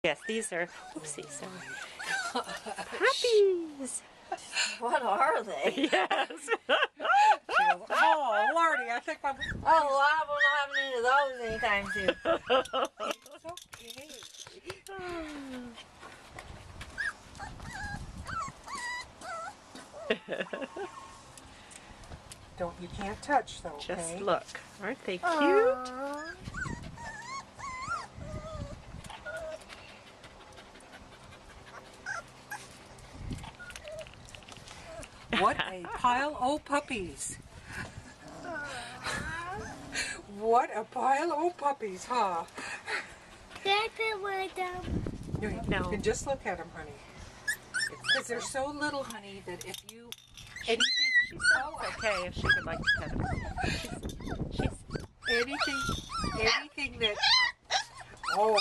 Yes, these are, oopsie, sorry. Puppies! What are they? Yes. Oh, Lordy, I think I'm... Oh, well, I won't have any of those anytime soon. It's okay. You can't touch though, okay? Just look. Aren't they cute? Aww. What a pile o' puppies. What a pile o' puppies, huh? Can I put one down? No. You can just look at them, honey. Because they're so little, honey, that if you... Anything... She said it's okay if she would like to pet them. She's Anything that... Oh...